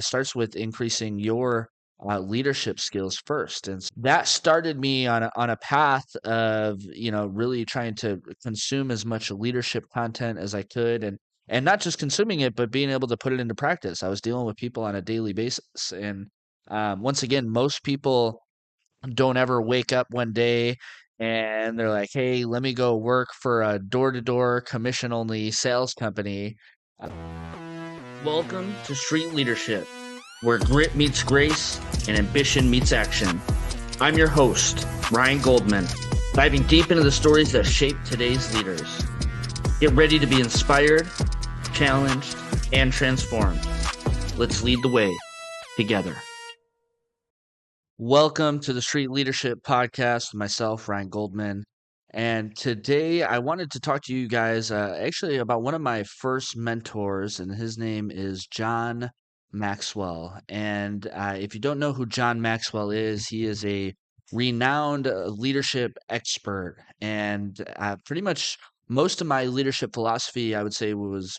It starts with increasing your leadership skills first. And that started me on a path of, really trying to consume as much leadership content as I could. And not just consuming it, but being able to put it into practice. I was dealing with people on a daily basis. And once again, most people don't ever wake up one day and they're like, hey, let me go work for a door to door commission only sales company. Welcome to Street Leadership, where grit meets grace and ambition meets action. I'm your host, Ryan Goldman, diving deep into the stories that shape today's leaders. Get ready to be inspired, challenged, and transformed. Let's lead the way together. Welcome to the Street Leadership Podcast with myself, Ryan Goldman. And today I wanted to talk to you guys actually about one of my first mentors, and his name is John Maxwell. And if you don't know who John Maxwell is, he is a renowned leadership expert. And pretty much most of my leadership philosophy, I would say, was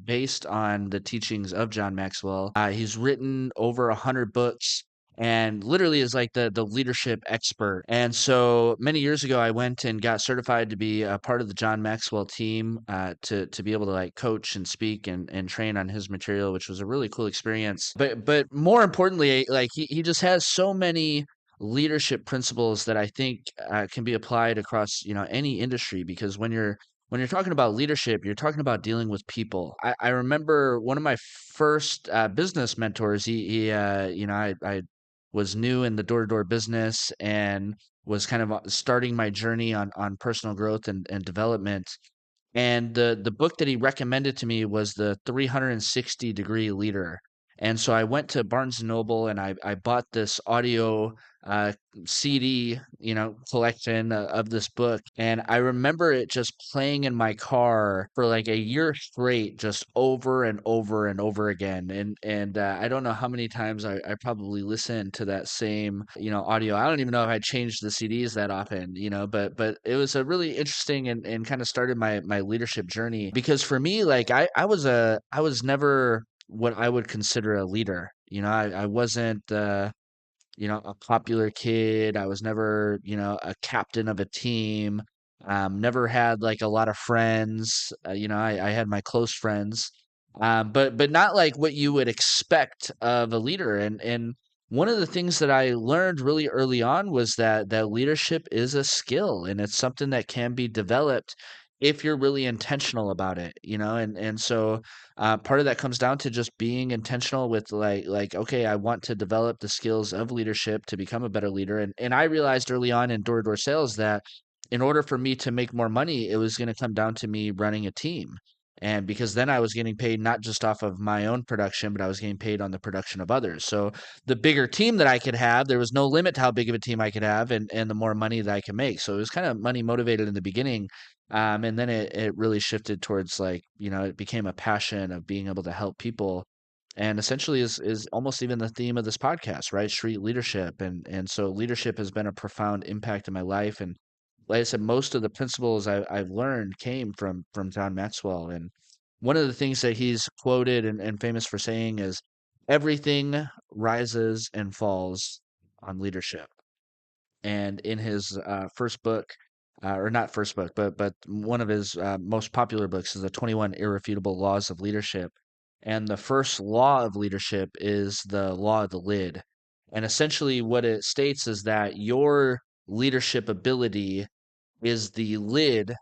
based on the teachings of John Maxwell. He's written over 100 books and literally is like the leadership expert. And so many years ago, I went and got certified to be a part of the John Maxwell team, to be able to like coach and speak and train on his material, which was a really cool experience. But more importantly, like he just has so many leadership principles that I think can be applied across any industry, because when you're talking about leadership, you're talking about dealing with people. I remember one of my first business mentors. He I was new in the door-to-door business and was kind of starting my journey on personal growth and development. And the book that he recommended to me was the 360 Degree Leader. And so I went to Barnes and Noble and I bought this audio uh, CD, collection of this book. And I remember it just playing in my car for like a year straight, just over and over and over again. And I don't know how many times I probably listened to that same, audio. I don't even know if I changed the CDs that often, but it was a really interesting and kind of started my leadership journey, because for me, like I was never what I would consider a leader. I wasn't a popular kid. I was never, a captain of a team. Never had like a lot of friends. I had my close friends, but not like what you would expect of a leader. And one of the things that I learned really early on was that leadership is a skill, and it's something that can be developed if you're really intentional about it. And so part of that comes down to just being intentional with like okay, I want to develop the skills of leadership to become a better leader. And I realized early on in door-to-door sales that in order for me to make more money, it was going to come down to me running a team. And because then I was getting paid not just off of my own production, but I was getting paid on the production of others. So the bigger team that I could have, there was no limit to how big of a team I could have, and the more money that I could make. So it was kind of money motivated in the beginning. And then it really shifted towards like, it became a passion of being able to help people. And essentially is almost even the theme of this podcast, right? Street leadership. And so leadership has been a profound impact in my life. And like I said, most of the principles I've learned came from John Maxwell. And one of the things that he's quoted and famous for saying is, everything rises and falls on leadership. And in his first book, or not first book, but one of his most popular books is the 21 Irrefutable Laws of Leadership. And the first law of leadership is the law of the lid. And essentially, what it states is that your leadership ability is the lid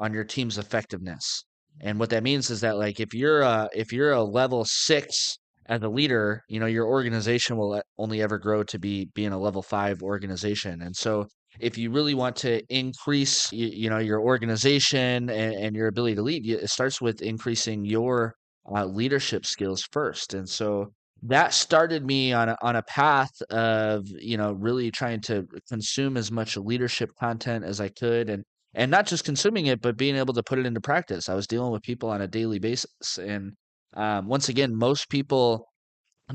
on your team's effectiveness. And what that means is that like if you're a level 6 as a leader, your organization will only ever grow to being a level 5 organization. And so if you really want to increase your organization and your ability to lead, it starts with increasing your leadership skills first. And so that started me on a path of really trying to consume as much leadership content as I could, and not just consuming it, but being able to put it into practice. I was dealing with people on a daily basis. And once again, most people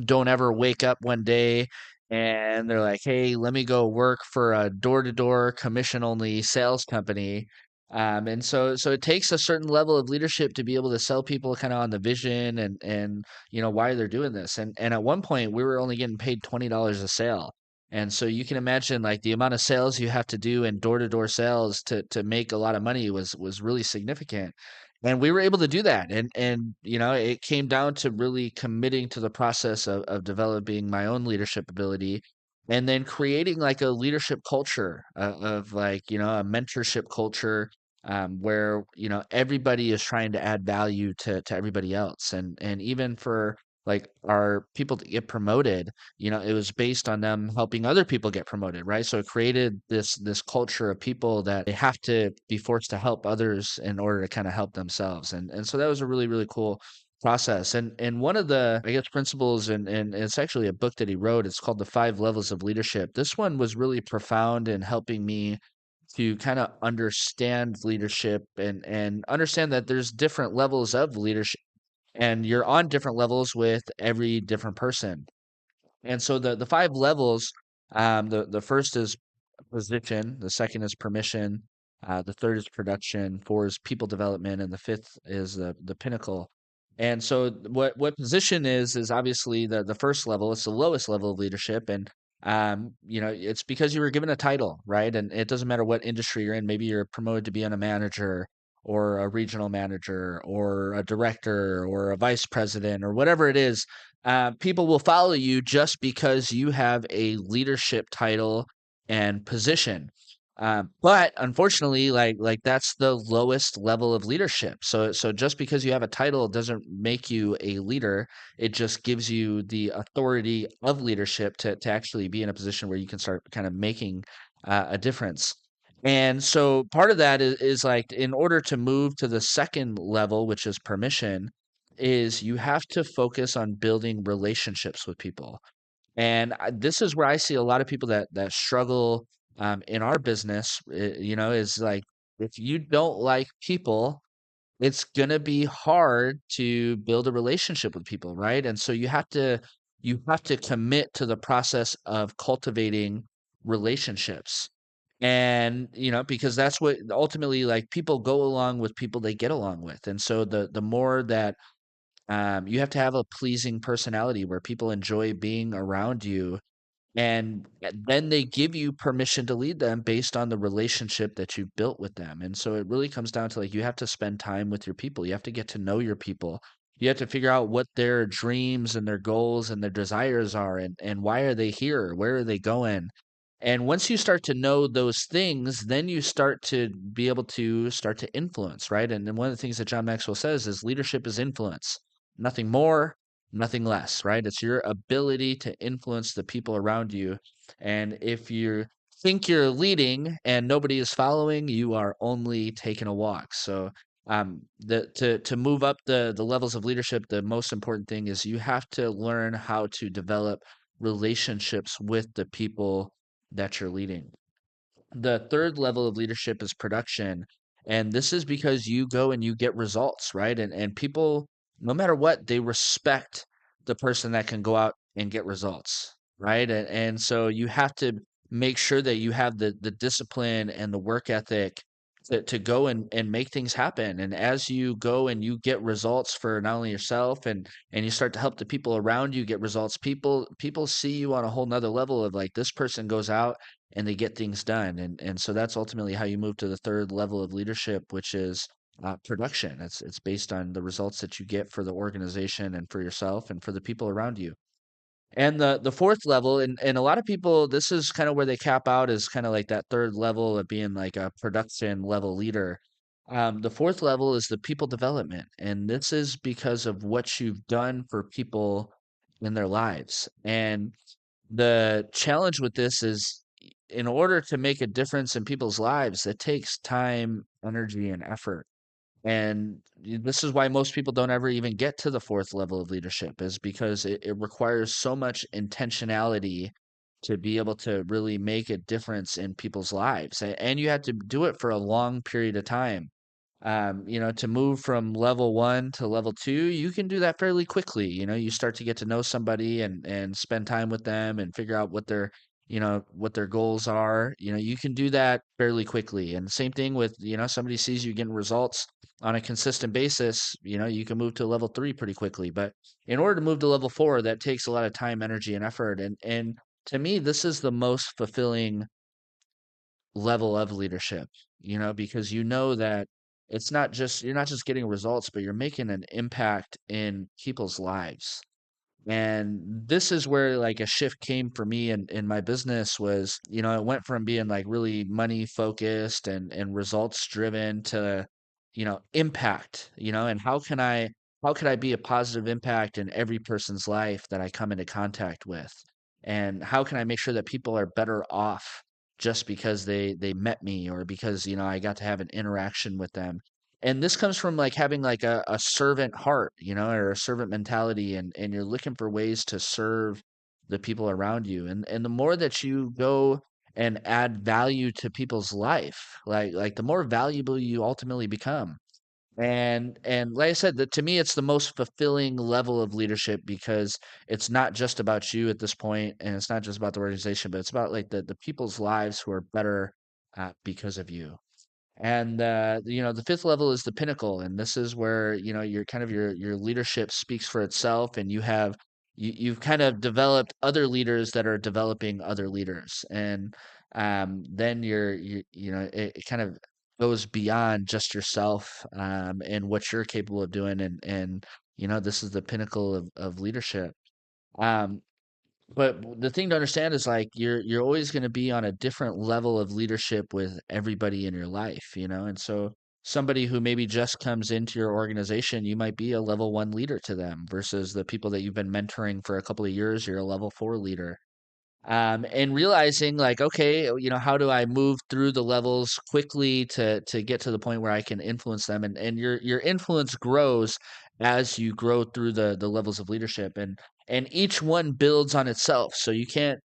don't ever wake up one day and they're like, hey, let me go work for a door to door commission only sales company. And so it takes a certain level of leadership to be able to sell people kind of on the vision and why they're doing this. And at one point we were only getting paid $20 a sale. And so you can imagine like the amount of sales you have to do in door-to-door sales to make a lot of money was really significant. And we were able to do that. And it came down to really committing to the process of developing my own leadership ability and then creating like a leadership culture of like, a mentorship culture where everybody is trying to add value to everybody else, and even for like our people to get promoted, it was based on them helping other people get promoted, right? So it created this culture of people that they have to be forced to help others in order to kind of help themselves, and so that was a really really cool process. And one of the, I guess, principles, and it's actually a book that he wrote. It's called The Five Levels of Leadership. This one was really profound in helping me to kind of understand leadership and understand that there's different levels of leadership and you're on different levels with every different person. And so the five levels, the first is position, the second is permission, the third is production, four is people development, and the fifth is the pinnacle. And so what position is obviously the first level. It's the lowest level of leadership, and it's because you were given a title, right? And it doesn't matter what industry you're in. Maybe you're promoted to be a manager or a regional manager or a director or a vice president or whatever it is. People will follow you just because you have a leadership title and position. But unfortunately, like that's the lowest level of leadership. So just because you have a title doesn't make you a leader. It just gives you the authority of leadership to actually be in a position where you can start kind of making a difference. And so part of that is like in order to move to the second level, which is permission, is you have to focus on building relationships with people. And this is where I see a lot of people that struggle in our business. Is like if you don't like people, it's gonna be hard to build a relationship with people, right? And so you have to commit to the process of cultivating relationships. And because that's what ultimately, like, people go along with people they get along with. And so the more that you have to have a pleasing personality where people enjoy being around you, and then they give you permission to lead them based on the relationship that you've built with them. And so it really comes down to like you have to spend time with your people. You have to get to know your people. You have to figure out what their dreams and their goals and their desires are, and why are they here? Where are they going? And once you start to know those things, then you start to be able to start to influence, right? And then one of the things that John Maxwell says is leadership is influence, nothing more, nothing less, right? It's your ability to influence the people around you. And if you think you're leading and nobody is following, you are only taking a walk. So to move up the levels of leadership, the most important thing is you have to learn how to develop relationships with the people that you're leading. The third level of leadership is production. And this is because you go and you get results, right? And people, no matter what, they respect the person that can go out and get results, right? And so you have to make sure that you have the discipline and the work ethic to go and make things happen. And as you go and you get results for not only yourself and you start to help the people around you get results, people see you on a whole nother level of like this person goes out and they get things done. And so that's ultimately how you move to the third level of leadership, which is production. It's based on the results that you get for the organization and for yourself and for the people around you. And the fourth level, and a lot of people, this is kind of where they cap out, is kind of like that third level of being like a production level leader. The fourth level is the people development, and this is because of what you've done for people in their lives. And the challenge with this is in order to make a difference in people's lives, it takes time, energy, and effort. And this is why most people don't ever even get to the fourth level of leadership, is because it requires so much intentionality to be able to really make a difference in people's lives. And you have to do it for a long period of time. To move from level one to level two, you can do that fairly quickly. You start to get to know somebody and spend time with them and figure out what their what their goals are, you can do that fairly quickly. And same thing with, somebody sees you getting results on a consistent basis, you can move to level 3 pretty quickly. But in order to move to level 4, that takes a lot of time, energy, and effort. And to me, this is the most fulfilling level of leadership, because you know that you're not just getting results, but you're making an impact in people's lives. And this is where like a shift came for me in my business was, it went from being like really money focused and results driven to, impact, and how could I be a positive impact in every person's life that I come into contact with? And how can I make sure that people are better off just because they met me, or because, I got to have an interaction with them? And this comes from like having like a servant heart, or a servant mentality, and you're looking for ways to serve the people around you. And the more that you go and add value to people's life, like the more valuable you ultimately become. And like I said, that to me it's the most fulfilling level of leadership, because it's not just about you at this point, and it's not just about the organization, but it's about like the people's lives who are better because of you. And the fifth level is the pinnacle, and this is where your kind of your leadership speaks for itself, and you've kind of developed other leaders that are developing other leaders. And then it kind of goes beyond just yourself, and what you're capable of doing, and this is the pinnacle of leadership. Um, but the thing to understand is like you're always going to be on a different level of leadership with everybody in your life, and so somebody who maybe just comes into your organization, you might be a level 1 leader to them, versus the people that you've been mentoring for a couple of years, you're a level 4 leader. And realizing like, okay, how do I move through the levels quickly to get to the point where I can influence them? And your influence grows as you grow through the levels of leadership, and each one builds on itself. So you can't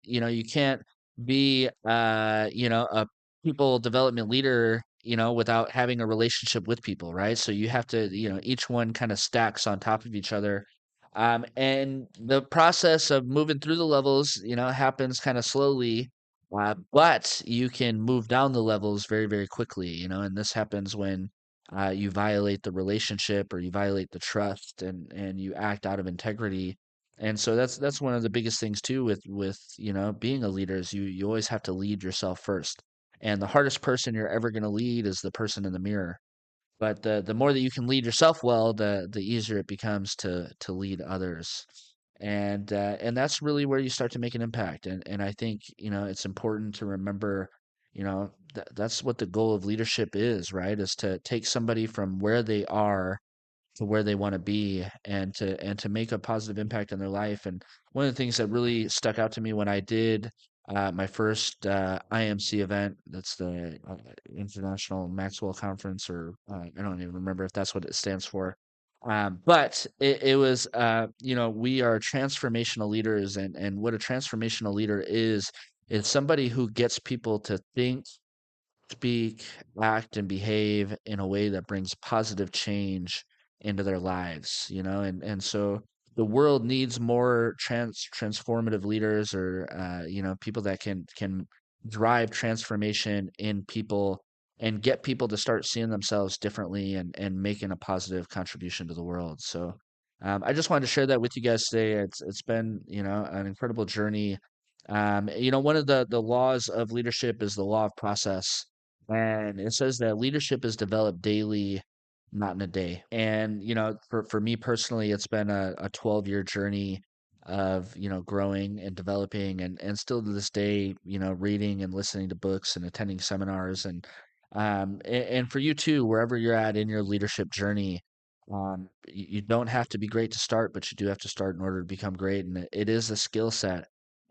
be a people development leader, without having a relationship with people, right? So you have to, each one kind of stacks on top of each other. And the process of moving through the levels, happens kind of slowly, but you can move down the levels very, very quickly, and this happens when you violate the relationship, or you violate the trust, and you act out of integrity. And so that's one of the biggest things too with being a leader, is you always have to lead yourself first. And the hardest person you're ever going to lead is the person in the mirror. But the more that you can lead yourself well, the easier it becomes to lead others. And that's really where you start to make an impact. And I think, it's important to remember, that's what the goal of leadership is, right? Is to take somebody from where they are to where they want to be, and to make a positive impact in their life. And one of the things that really stuck out to me when I did my first IMC event, that's the International Maxwell Conference, or I don't even remember if that's what it stands for. But it was, we are transformational leaders, and what a transformational leader is somebody who gets people to think, speak, act, and behave in a way that brings positive change into their lives, and so the world needs more transformative leaders, or people that can drive transformation in people, and get people to start seeing themselves differently, and making a positive contribution to the world. So I just wanted to share that with you guys today. It's been, an incredible journey. One of the laws of leadership is the law of process, and it says that leadership is developed daily, not in a day. And, for me personally, it's been a 12-year journey of, growing and developing, and still to this day, reading and listening to books and attending seminars. And for you too, wherever you're at in your leadership journey, you don't have to be great to start, but you do have to start in order to become great. And it is a skill set.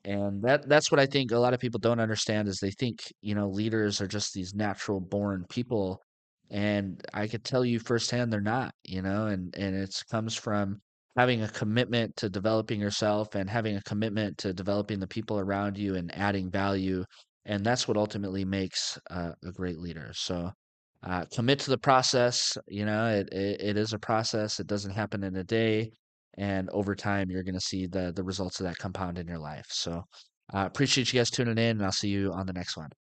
And that's what I think a lot of people don't understand, is they think, leaders are just these natural born people. And I could tell you firsthand they're not, and it comes from having a commitment to developing yourself, and having a commitment to developing the people around you, and adding value. And that's what ultimately makes a great leader. So commit to the process. It is a process. It doesn't happen in a day, and over time you're going to see the results of that compound in your life. So Appreciate you guys tuning in, and I'll see you on the next one.